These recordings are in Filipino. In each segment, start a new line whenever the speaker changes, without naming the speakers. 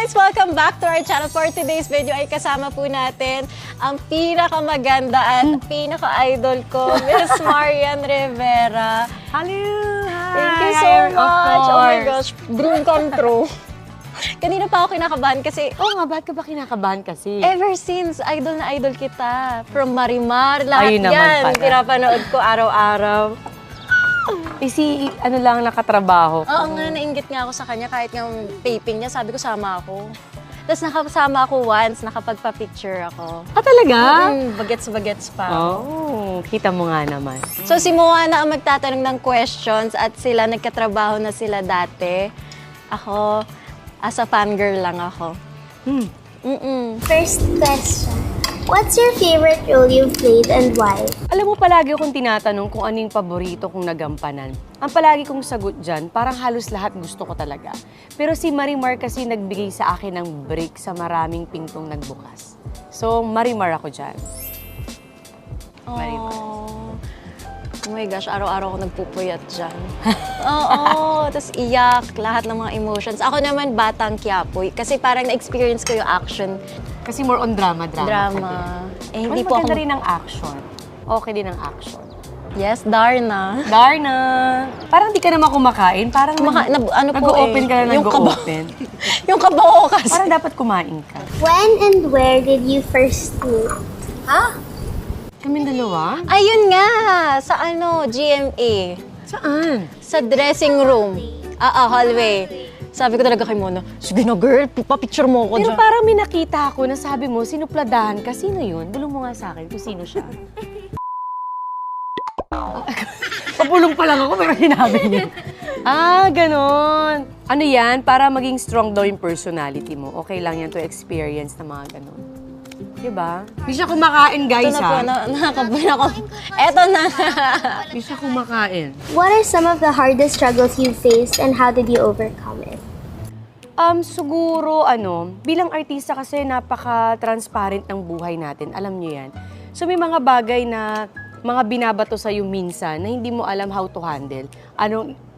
guys! Welcome back to our channel. For today's video ay kasama po natin ang pinakamaganda at pinaka-idol ko, Miss Marian Rivera.
Hello! Hi!
Thank you so much! Oh my gosh, dream come true. Kanina pa ako kinakabahan kasi
Oo nga, bakit ka ba kinakabahan kasi?
ever since, idol na idol kita. From Marimar, lahat
Ayun naman
yan.
pala.
Pinapanood ko araw-araw.
Ano lang nakatrabaho ko.
Oo nga, nainggit nga ako sa kanya kahit yung taping niya, sabi ko sama ako. Tapos nakasama ako once, nakapagpa-picture ako.
Ah, talaga?
Bagets-bagets pa.
Oh, kita mo nga naman.
So si Moana ang magtatanong ng questions at sila, nagkatrabaho na sila dati. Ako, as a fangirl lang ako.
First question. What's your favorite role you've played and why?
Alam mo, palagi akong tinatanong kung ano yung paborito kong nagampanan. Ang palagi kong sagot dyan, parang halos lahat gusto ko talaga. Pero si Marimar kasi nagbigay sa akin ng break sa maraming pintong nagbukas. So, Marimar ako dyan. Marimar.
Oh my gosh, araw-araw ako nagpupuyat dyan. Oo, tapos iyak, lahat ng mga emotions. Ako naman, Batang Quiapo. Kasi parang na-experience ko yung action.
Kasi more on drama.
Drama. Eh, hindi
Hindi
po
maganda
ako...
rin ang action. Okay din ang action.
Yes, Darna.
Darna! Parang di ka naman kumakain. Parang
Ano po
nag-o-open
eh,
ka na
yung kaba-
nag-o-open.
Yung kabaho kasi.
Parang dapat kumain ka.
When and where did you first meet?
Kaming dalawa?
Ayun nga, sa GMA.
Saan?
Sa dressing room. Hallway. Sabi ko talaga kay Mona, sige na girl, papicture mo ako
Pero
dyan.
parang may nakita ako na sabi mo, sinupladahan ka. Sino yun? Bulong mo nga sa akin kung sino siya. Pabulong pa lang ako pero sinabi niya. Ganon. Ano yan? Para maging strong daw yung personality mo. Okay lang yan to experience na mga ganon. Diba? Hindi siya kumakain, guys,
Ito na po, nakakabuhin ako. Eto na.
Hindi siya kumakain.
What are some of the hardest struggles you faced and how did you overcome it?
Siguro, bilang artista kasi napaka-transparent ng buhay natin. Alam niyo yan. So, may mga bagay na mga binabato sa'yo minsan na hindi mo alam how to handle.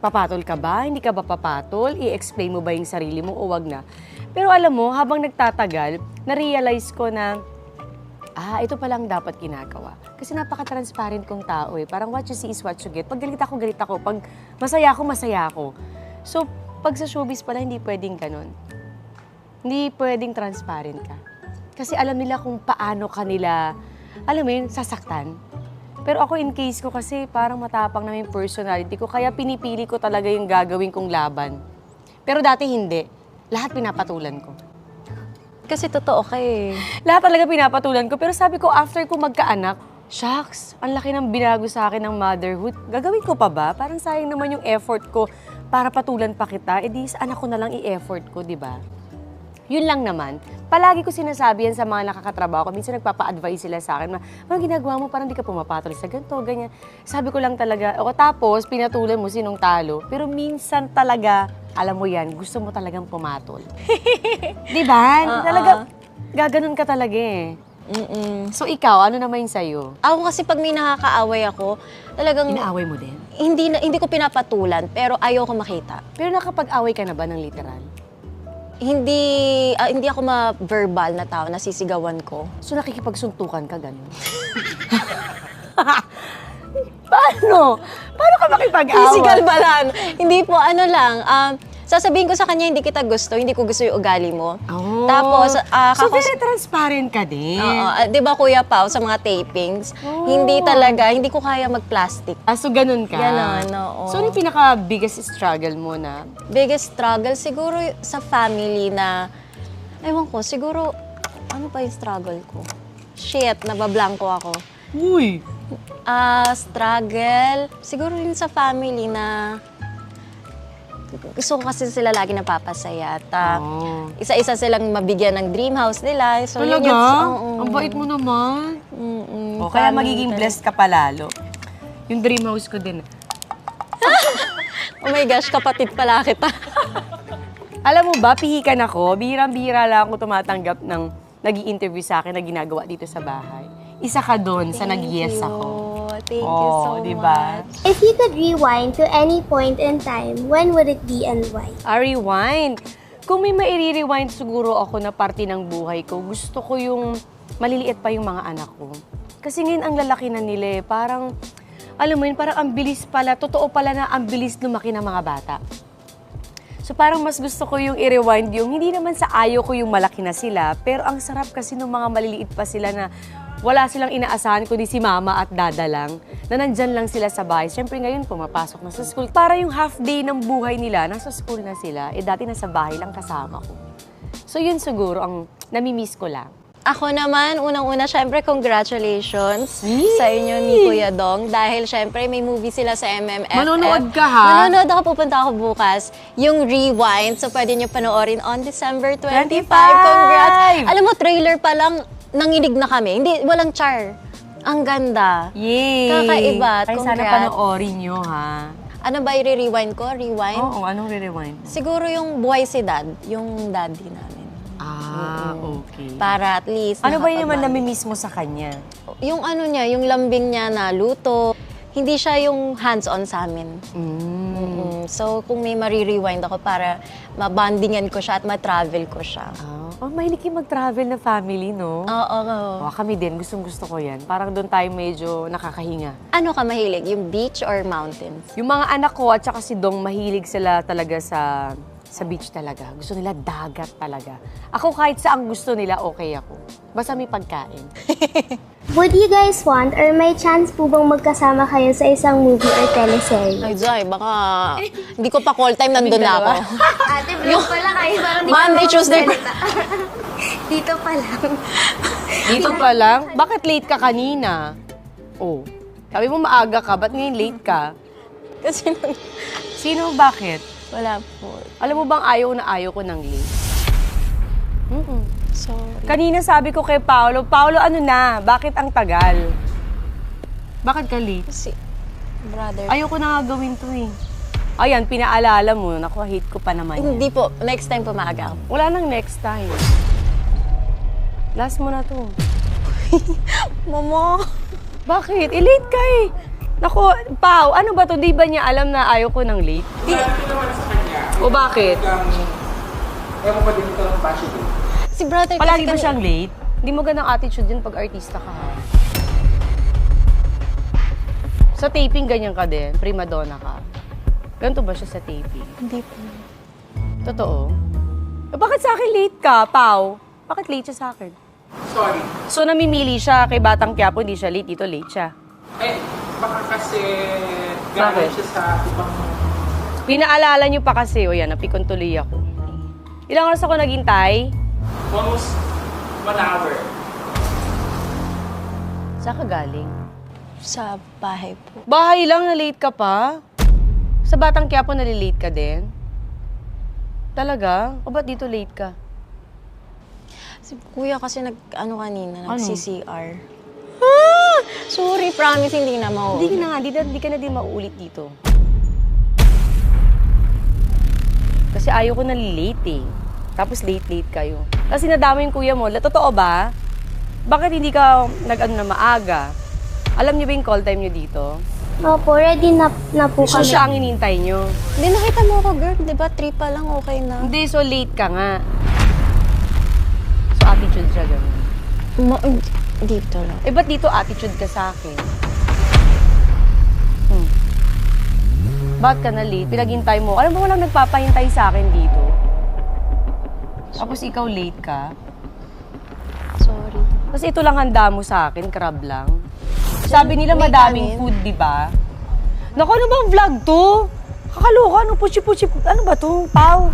Papatol ka ba? Hindi ka ba papatol? I-explain mo ba yung sarili mo o wag na? Pero alam mo, habang nagtatagal, na-realize ko na, ito palang dapat ginagawa. Kasi napaka-transparent kong tao eh. Parang what you see is what you get. Pag galit ako, galit ako. Pag masaya ako, masaya ako. So, pag sa showbiz pala, hindi pwedeng ganun. Hindi pwedeng transparent ka. Kasi alam nila kung paano kanila, alam mo yun, sasaktan. Pero ako in case ko kasi parang matapang na yung personality ko, kaya pinipili ko talaga yung gagawin kong laban. Pero dati hindi. Lahat pinapatulan ko.
Kasi totoo ka eh.
Lahat talaga pinapatulan ko. Pero sabi ko, after ko magkaanak, shucks, ang laki ng binago sa akin ng motherhood. Gagawin ko pa ba? Parang sayang naman yung effort ko para patulan pa kita. Sa anak ko na lang i-effort ko, di ba? Yun lang naman. Palagi ko sinasabi yan sa mga nakakatrabaho ko. Minsan nagpapa-advise sila sa akin, ano ginagawa mo? Parang di ka pumapatol sa ganito, ganyan. Sabi ko lang talaga, tapos pinatulan mo sinong talo. Pero minsan talaga, alam mo yan, gusto mo talagang pumatol. Di ba? Talaga, gaganon ka talaga eh. So ikaw, ano naman yung sa'yo?
Ako kasi pag may nakakaaway ako, talagang
Inaaway mo din?
hindi ko pinapatulan, pero ayoko makita.
Pero nakapag-away ka na ba ng literal?
Hindi ako ma-verbal na tao, nasisigawan ko.
So nakikipagsuntukan ka, gano'n? Paano? Paano ka makipag-away?
Physical ba lang? Hindi po, sasabihin ko sa kanya, hindi kita gusto, hindi ko gusto yung ugali mo.
Oh.
Tapos,
so very transparent ka din.
di ba Kuya Pao, sa mga tapings, hindi ko kaya mag-plastic.
So ganun ka?
Ganon, oo.
So ano yung pinaka-biggest struggle mo na?
Biggest struggle, siguro sa family na, ewan ko, siguro, ano pa yung struggle ko? Shit, nabablanko ako.
Uy!
Struggle, siguro rin sa family na, gusto ko kasi sila lagi napapasaya at isa-isa silang mabigyan ng dream house nila. So,
Talaga?
oo.
Ang bait mo naman.
Mm-mm.
Kaya
Family
magiging
talaga.
blessed ka palalo. Yung dream house ko din.
Oh my gosh, kapatid pala kita.
Alam mo ba, pihikan ako. Bihirang-bihira lang ako tumatanggap ng nag-i-interview sa akin na ginagawa dito sa bahay. Isa ka doon sa nag-yes ako.
Thank you so
diba?
much.
If you could rewind to any point in time, when would it be and why?
Rewind. Kung may mairi-rewind siguro ako na parte ng buhay ko, gusto ko yung maliliit pa yung mga anak ko. Kasi ngayon ang lalaki na nila eh. Parang, alam mo yun, parang ang bilis pala, totoo pala na ang bilis lumaki ng mga bata. So parang mas gusto ko yung i-rewind yung, hindi naman sa ayaw ko yung malaki na sila, pero ang sarap kasi ng mga maliliit pa sila na wala silang inaasahan kundi si mama at dada lang, na nandyan lang sila sa bahay. Siyempre ngayon pumapasok na sa school. Para yung half day ng buhay nila, nasa school na sila, eh dati nasa bahay lang kasama ko. So yun siguro ang namimiss ko lang.
Ako naman, unang-una, syempre, congratulations sa inyo ni Kuya Dong. Dahil syempre, may movie sila sa MMFF.
Manonood ka, ha?
Manonood ako, pupunta ako bukas. Yung Rewind, so pwede nyo panoorin on December 25.
25!
Congrats! Alam mo, trailer pa lang, nanginig na kami. Hindi, walang char. Ang ganda.
Yay!
Kakaiba.
Ay, sana
Congrats.
panoorin nyo, ha?
Ano ba i-rewind ko? Rewind?
Oo, anong re-rewind?
Siguro yung Buhay si Dad, yung daddy namin.
Okay.
Para at least
Ano ba yung naman
nakapag-bonding.
namimiss mo sa kanya?
Yung ano niya, yung lambing niya na luto, hindi siya yung hands-on sa amin. So, kung may marirewind ako para mabandingan ko siya at ma-travel ko siya.
Oh, mahilig kayo mag-travel na family, no?
Oo.
Oh, kami din, gustong-gusto ko yan. Parang doon tayo medyo nakakahinga.
Ano ka mahilig? Yung beach or mountains?
Yung mga anak ko at saka si Dong, mahilig sila talaga sa beach talaga. Gusto nila dagat talaga. Ako kahit saan gusto nila, okay ako. Basta may pagkain.
Would you guys want or may chance po bang magkasama kayo sa isang movie or teleserye?
Ay, Zay, baka hindi ko pa call time, nandun na ako.
Ate, vlog pala kayo. Parang
Monday, Tuesday.
Dito pa lang.
Dito pa lang? Bakit late ka kanina? Oh, sabi mo maaga ka, ba't ngayon late ka?
Kasi
Sino, bakit?
wala po.
Alam mo bang ayaw ko ng late?
Sorry.
Kanina sabi ko kay Paolo, ano na? Bakit ang tagal? Bakit ka late?
Kasi, brother.
Ayoko na nga gawin to eh. Ayan, pinaalala mo. Naku, hate ko pa naman yan.
Hindi po. Next time po maaga ako.
Wala nang next time. Last mo na to.
Mama.
Bakit? Late ka eh. Naku, Pao, ano ba to? Di ba niya alam na ayaw ko ng late? O bakit?
Ewan ko din ito ng passion eh.
Si brother
Palagi
kasi
ba siyang late? Hindi mo ganang attitude yun pag artista ka ha? Sa taping, ganyan ka din. Prima donna ka. Ganito ba siya sa taping?
Hindi po.
Totoo? Bakit sa akin late ka, Pao? Bakit late siya sa akin?
Sorry.
So, namimili siya kay Batang Quiapo, hindi siya late. Dito late siya.
Eh, baka kasi
Bakit?
galing siya sa ibang...
Pinaalala niyo pa kasi, o yan, napikon tuloy ako. Ilang oras ako naghintay?
Almost 1 hour.
Saan ka galing?
Sa bahay po.
Bahay lang, na late ka pa? Sa Batang Quiapo, nalilate ka din? Talaga? O ba't dito late ka?
Si kuya kasi nag-ano kanina,
Ano?
nag-CCR. Sorry, promise, hindi na mauulit.
Hindi ka na nga, hindi ka na din mauulit dito. Kasi ayaw ko na late eh. Tapos late kayo. Kasi nadama yung kuya mo. Totoo ba? Bakit hindi ka nag-ano na maaga? Alam niyo ba yung call time niyo dito?
Opo, ready na po
So
kami.
siya ang inintay niyo.
Hindi, nakita mo ako, girl. Di ba, 3 pa lang, okay na.
Hindi, so late ka nga. So attitude siya ganun.
Dito lang.
Eh, ba't dito attitude ka sa akin? Ba't ka na late? Pinaghintay mo. Alam mo, walang nagpapahintay sa akin dito. Tapos ikaw late ka.
Sorry.
Kasi ito lang handa mo sa akin, crab lang. Sabi nila
may
madaming
kanin.
food, di ba? Naku, ano bang vlog to? Kakaloka, ano, puchi-puchi, ano ba to? Pau.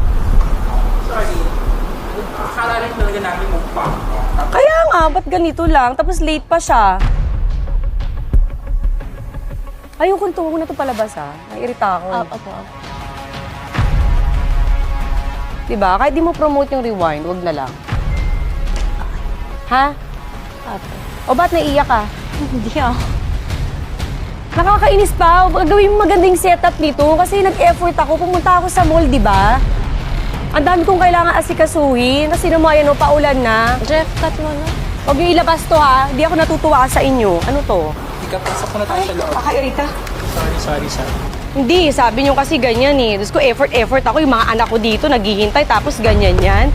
Sorry. Akala rin talaga namin mukbang.
Kaya nga, ba't ganito lang? Tapos late pa siya. Ayoko nito, huwag na ito palabas ha. Nairita ako.
Opo.
Diba? Kahit di mo promote yung rewind, wag na lang. Ha?
Opo.
O ba't naiyak ka?
Hindi ako.
Nakakainis pa. Gawin mo magandang setup dito kasi nag-effort ako. Pumunta ako sa mall, di ba? Ang dami kong kailangan asikasuhin. Kasi naman, yan o, paulan na.
Jeff, cut mo na.
Huwag niyo ilabas to ha. Di ako natutuwa sa inyo. Ano to?
Ika, pasok na tayo sa loob.
Kakairita.
Sorry.
Hindi, sabi niyo kasi ganyan eh. Diyos ko, effort ako. Yung mga anak ko dito, naghihintay, tapos ganyan yan.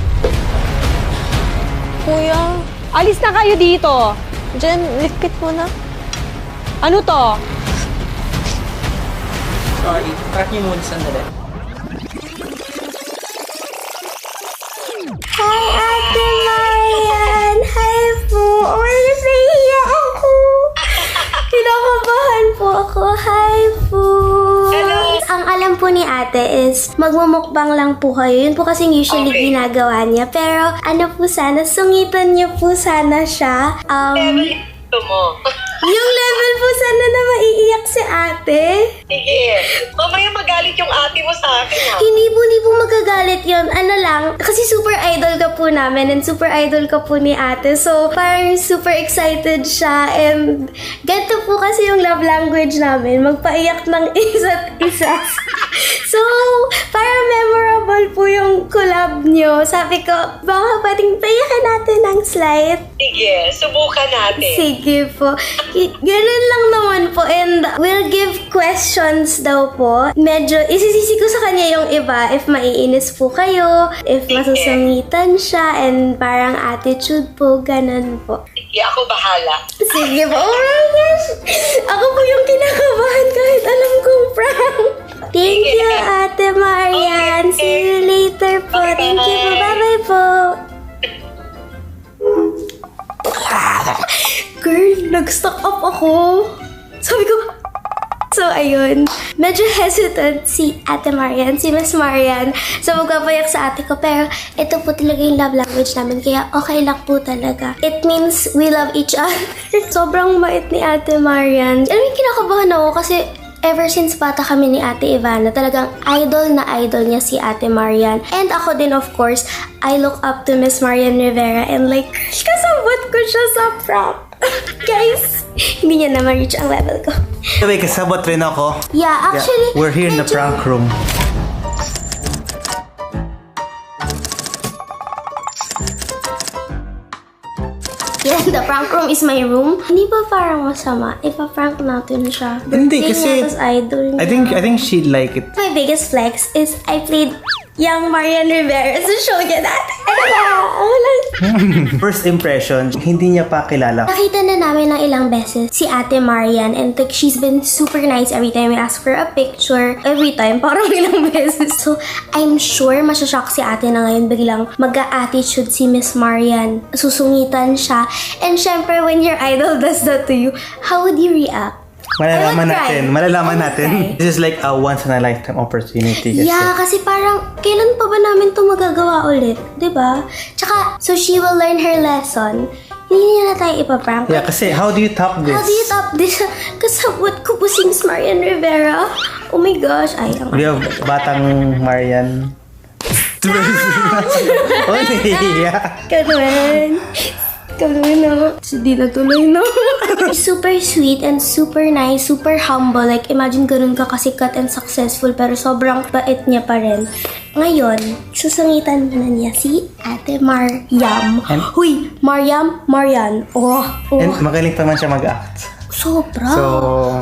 Kuya,
Alis na kayo dito.
Jen, likpit mo na.
Ano to?
Sorry, track niyo muna sandali.
Hi, Ate Marian! Hi po! Oh my gosh, nahihiya ako! Kinakabahan po ako. Hi po! Ang alam po ni ate is magmumukbang lang po kayo. Yun po kasing usually ginagawa niya. Pero ano po sana, sungitan niyo po sana siya. Yung level po sana na maiiyak si ate.
Sige. Mamaya magalit yung ate mo sa akin, ha?
Hindi po magagalit yon. Ano lang, kasi super idol ka po namin and super idol ka po ni ate. So, parang super excited siya and ganito po kasi yung love language namin. Magpaiyak ng isa't isa. So, parang memorable po yung collab nyo. Sabi ko, baka pwedeng paiyakan natin ng slight.
Sige, subukan natin.
Sige po. Ganun lang naman po. And we'll give questions daw po. Medyo isisisi ko sa kanya yung iba. If maiinis po kayo, if masusungitan siya, and parang attitude po, ganun po.
Sige, ako bahala.
Sige po. Oh my gosh. Ako po yung kinakabahan kahit alam kong prank. Thank you, Ate Marian.
Okay.
See you later po. Thank you po. Bye-bye po. Girl, nag-stock up ako. Sabi ko, so ayun, medyo hesitant si Ate Marian, si Miss Marian, sa magpapayak sa ate ko. Pero ito po talaga yung love language namin, kaya okay lang po talaga. It means we love each other. Sobrang mait ni Ate Marian. Alam mo, kinakabahan ako kasi ever since bata kami ni Ate Ivana, talagang idol na idol niya si Ate Marian. And ako din, of course, I look up to Miss Marian Rivera and like, kasabot ko siya sa prank. Guys, hindi niya na ma-reach ang level ko.
Anyway, kasabot rin ako.
Yeah, actually,
We're here in the
medyo-
prank room.
Yeah, the prank room is my room. Hindi ba parang masama? Ipa-prank natin siya.
Hindi,
Birthday
kasi
niya, tas idol niya.
I think she'd like it.
My biggest flex is I played young Marian Rivera sa show niya dati. Ano ba?
First impression, hindi niya pa kilala.
Nakita na namin ng ilang beses si Ate Marian and like, she's been super nice every time we ask for a picture. Every time, parang ilang beses. So, I'm sure masyashock si ate na ngayon biglang mag-a-attitude si Miss Marian. Susungitan siya. And syempre, when your idol does that to you, how would you react?
Malalaman
I would
natin.
cry.
This is like a once in a lifetime opportunity. Kasi.
Yeah, kasi parang, kailan pa ba namin ito magagawa ulit? Diba? Tsaka, so she will learn her lesson. Hindi niya na tayo ipaprank.
Yeah, kasi how do you top this?
How do you top this? Kasabot ko po si Miss Marian Rivera. Oh my gosh. Ay, ang
We have batang Marian. Oh, nahihiya.
Ikaw naman. Ikaw naman ako. Hindi na tuloy na. Super sweet and super nice, super humble. Like, imagine ganun ka kasikat and successful pero sobrang bait niya pa rin. Ngayon, susungitan na niya si Ate Mariam.
And-
Huy, Marian. Oh.
And magaling pa man siya mag-act.
Sobra.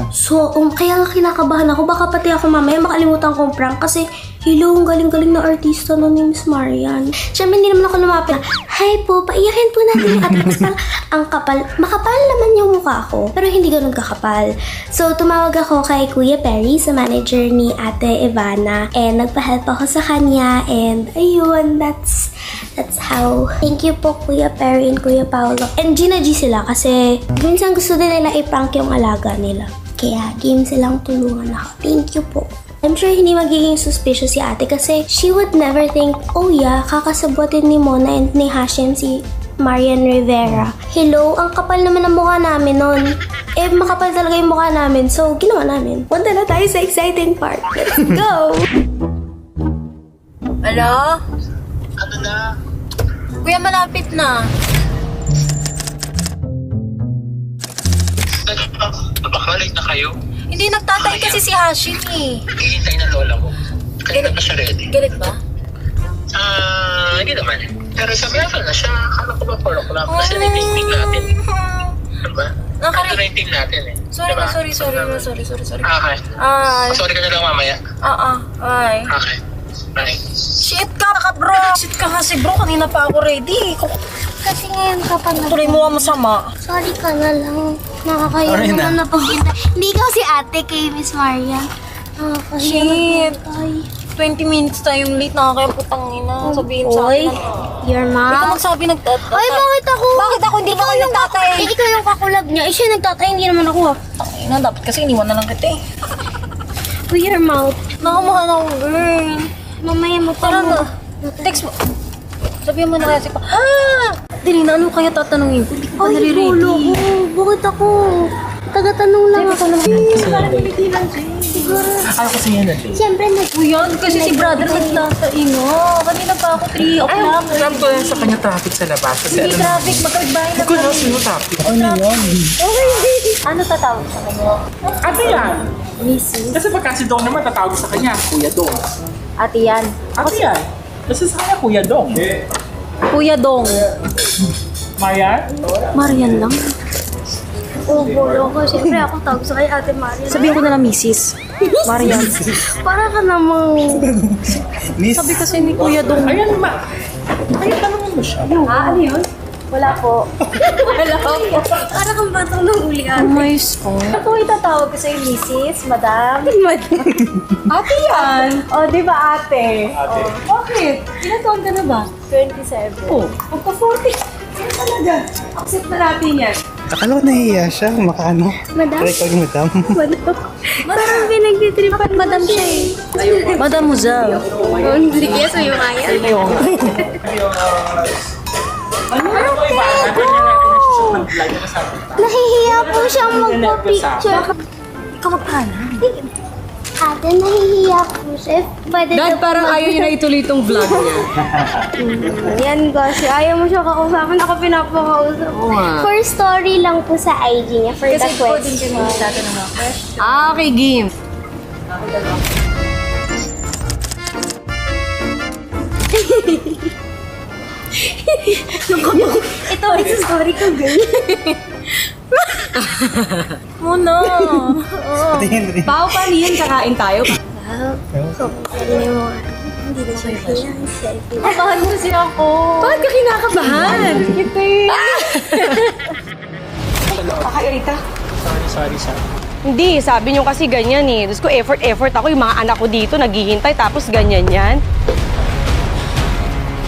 So,
Kaya nga kinakabahan ako. Baka pati ako mamaya makalimutan kong prank kasi hello, ang galing-galing na artista na ni Miss Marian. Siyempre, hindi naman ako lumapit. Hi po, paiyakin po natin yung atras. Parang ang kapal. Makapal naman yung mukha ko, pero hindi ganun kakapal. So, tumawag ako kay Kuya Perry, sa manager ni Ate Ivana. And nagpa-help ako sa kanya. And ayun, that's how. Thank you po, Kuya Perry and Kuya Paolo. And Gina G sila kasi minsan gusto din nila i-prank yung alaga nila. Kaya game silang tulungan ako. Thank you po. I'm sure hindi magiging suspicious si ate kasi she would never think, oh yeah, kakasabutin ni Mona and ni Hashim si Marian Rivera. Hello, ang kapal naman ang mukha namin nun. Eh, makapal talaga yung mukha namin. So, ginawa namin. Punta na tayo sa exciting part. Let's go!
Hello?
Ano na?
Kuya, malapit na.
Baka late na kayo.
Hindi, nagtatay kasi si Hashim eh.
Hihintay na lola mo. Kanina pa siya ready.
Galit ba?
Hindi naman. Pero sa level na siya, akala ko ba 4 o'clock? Kasi na-meeting natin. Diba? Ano na-meeting natin eh.
Sorry
Diba?
na, sorry.
Okay.
Ay,
Sorry ka na lang mamaya.
ay.
Okay. Bye.
Shit ka bro! Shit ka kasi bro, kanina pa ako ready. Kasi ngayon ka pa na. Tuloy mo ang masama.
Sorry ka na lang. Nakakahiya
Sorry na.
naman na paghintay. Hindi ikaw si ate kay Miss Marian. Nakakahiya
Shit.
na paghintay.
20 minutes tayong late, nakakaya putang ina. Sabihin sa
Oy,
akin.
your
Ikaw
mom.
magsabi nagtatay.
Ay, bakit ako?
Bakit ako? Hindi naman
yung
nagtatay.
Eh, ikaw yung kakulab niya. Eh, siya nagtatay, hindi naman ako.
Ina, dapat kasi iniwan na lang kita eh.
With your mouth.
Nakamukha na ako, girl.
Mamaya mo
Tara na. Text mo. Sabihin mo na kasi pa. Dili na, ano kaya tatanungin ko? Hindi ko pa
Ay,
nare-ready.
gulo ko. Bakit ako? Taga-tanong lang ako. Siguro.
Ayaw kasi yan na, Jay.
Siyempre,
Uyan, kasi si brother nagtataino. Kanina pa ako 3 o'clock.
Alam ko yan sa kanya traffic sa labas. Kasi
Hindi traffic, magkagbahay na
ko na sino traffic.
Ano tatawag sa kanya?
Ate yan. Kasi pagka si Dong naman tatawag sa kanya, Kuya Dong.
Ate yan.
Ate yan. Kasi sa kanya, Kuya Dong.
Kuya Dong.
Maya?
Marian lang.
oh, gulo ko. Siyempre, ako tawag sa kay Ate Marian.
Sabihin ko na lang Mrs. Marian.
Para ka namang...
Miss,
Sabi kasi ni Kuya Dong.
Ayan naman. Ayan, tanongin mo siya.
Ano yun? Wala po. Wala po.
Para kang batang nang uli,
Oh
Ate.
my God. Ako itatawag ko sa'yo, Mrs. Madam. Ate yan. O, di ba ate?
Ate.
Oh, bakit? Ilan taon ka na ba? 27. Oh, magpa-40. Sino talaga? Accept na natin yan.
akala ko nahihiya siya. Makaano?
Madam?
Record mo, madam.
Parang pinagtitripan Madam siya eh.
Madam Muzal.
Hindi kaya sa'yo kaya.
Ano ko iba? Ano niya natin na siya mag-vlog na sabi.
Nahihiya po siyang magpa-picture.
Ikaw magkana?
Ate, nahihiya po siya. Pwede
Dad, parang ayaw niya na ituloy itong vlog niya.
Yan kasi ayaw mo siya kakausapin. Ako pinapakausap. For story lang po sa IG niya. For the question.
Tatanong ako.
Okay, game.
Ito ay sa story ko, girl.
Muna.
Tingin rin.
Pao, paano yan? Kakain tayo?
Hindi na siya kailangan selfie.
Kabahan mo siya ako.
Bakit ka kinakabahan? Kakairita.
Sorry.
Hindi, sabi niyo kasi ganyan eh. Tapos ko effort ako. Yung mga anak ko dito naghihintay tapos ganyan yan.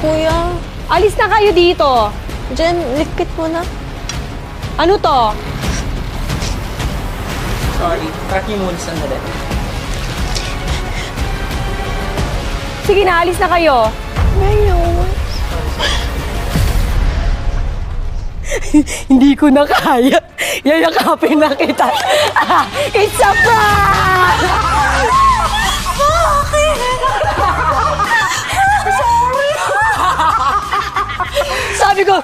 Kuya,
Alis na kayo dito.
Jen, likit mo na.
Ano to?
Sorry. Track niyo muna sandali.
Sige na, alis na kayo. Hindi ko na kaya. Yayakapin na kita. It's a prank! Sabi ko,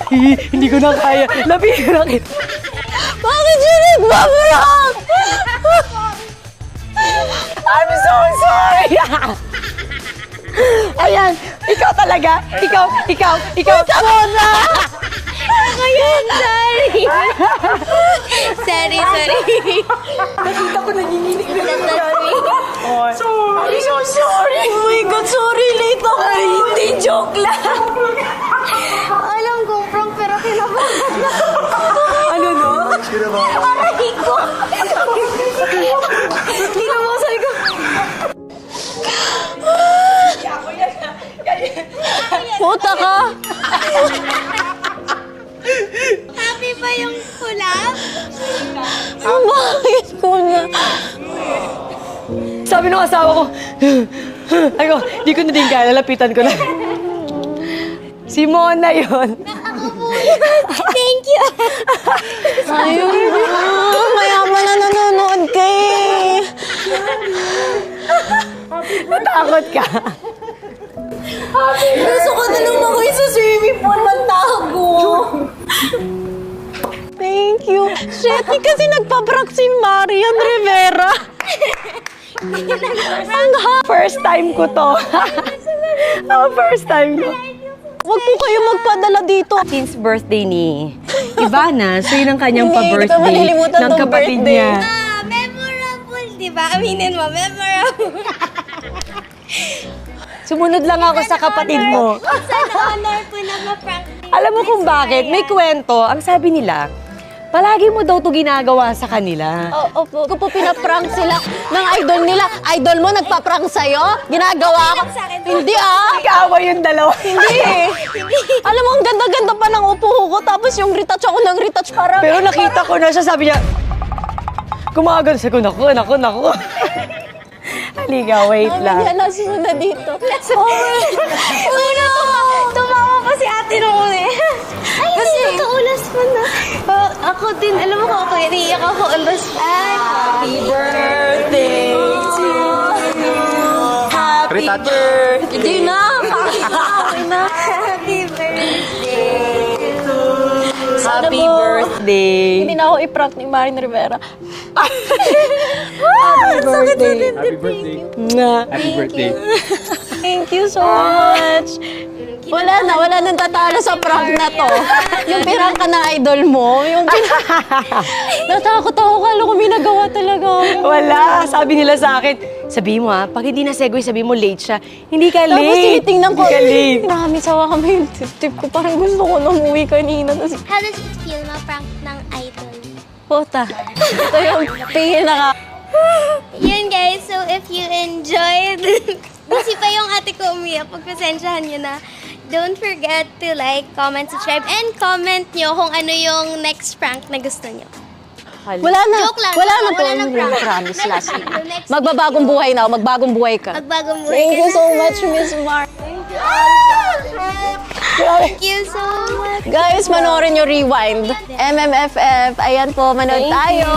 hindi ko na kaya. Lapihin na kita. Bakit siya nagbabarang? I'm so sorry. Ayan, ikaw talaga. Ikaw. Mona! Ako yun, sorry.
Sorry.
Nakita ko nanginginig na
Sorry.
so sorry. Oh my God, sorry. Late ako. Hindi, joke lang.
Alam ko, prank pero kinabahan.
Ano no?
Aray ko.
Hindi na mo, sabi ko.
Puta ka!
Happy ba yung kulap?
Bakit kuya?
Sabi ng asawa ko, ako, di ko na din kaya, lalapitan ko na. Si Mona yun.
Thank you.
Ayun na. Mayaman na nanonood ka eh.
Natakot ka.
Gusto ko na lang ako sa swimming pool magtago. Thank you. Shit, kasi nagpaprank si Marian Rivera.
First time ko to. First time ko.
Huwag po kayo magpadala dito.
Since birthday ni Ivana, so yun ang kanyang
Hindi, hindi ko
pa-birthday
malilimutan
ng
tong
kapatid
birthday.
niya.
diba? Aminin mo, memorable.
Sumunod lang ako sa kapatid mo.
Sana honor po na ma-prank din.
Alam mo kung bakit? May kwento. Ang sabi nila, palagi mo daw to ginagawa sa kanila.
Opo, kung po pinaprank sila ng idol nila, idol mo nagpa-prank sa'yo? Ginagawa ko? Hindi
Nag-aaway yung dalawa.
Hindi Alam mo, ang ganda-ganda pa ng upo ko, tapos yung retouch ako ng retouch para...
Pero nakita ko na siya, sabi niya, kumagal sa ko, naku. Halika, wait lang.
Yanas mo na dito.
Una, tumawa pa si ate nung una. Ay, kasi nakaulas mo na. Ako din, alam mo ko ako, iniiyak ako on the spot. Happy birthday to you. Happy birthday.
Hindi na.
Happy birthday to you.
Happy birthday.
Hindi na ako i-prank ni Marin Rivera.
Happy birthday.
Happy birthday.
Nga.
Happy birthday.
Thank you so much. Wala nang tatalo sa prank na to. Yung pirang ka na idol mo, natakot ako, kala ko may nagawa talaga.
Wala. Sabi nila sa akin, sabihin mo ha, pag hindi na segue, sabihin mo late siya. Hindi ka late.
Tapos tinitingnan ko,
Hindi ka late.
marami sawa kami yung tip ko. Parang gusto ko nang umuwi kanina. Tapos,
How does it feel ma-prank ng idol?
puta. Ito yung pinaka...
Yun guys, so if you enjoyed, kasi pa yung ate ko umiyak, pagpasensyahan nyo na. Don't forget to like, comment, subscribe, and comment nyo kung ano yung next prank na gusto nyo.
Wala na.
Joke lang.
Wala na to.
Wala nang prank.
Promise last week.
The next
Magbabagong buhay na ako. Magbagong buhay ka.
Magbagong buhay
Thank
ka
you
na.
so much, Miss Mar.
Thank you so much.
Guys, manoorin nyo Rewind. MMFF. Ayan po, manood tayo.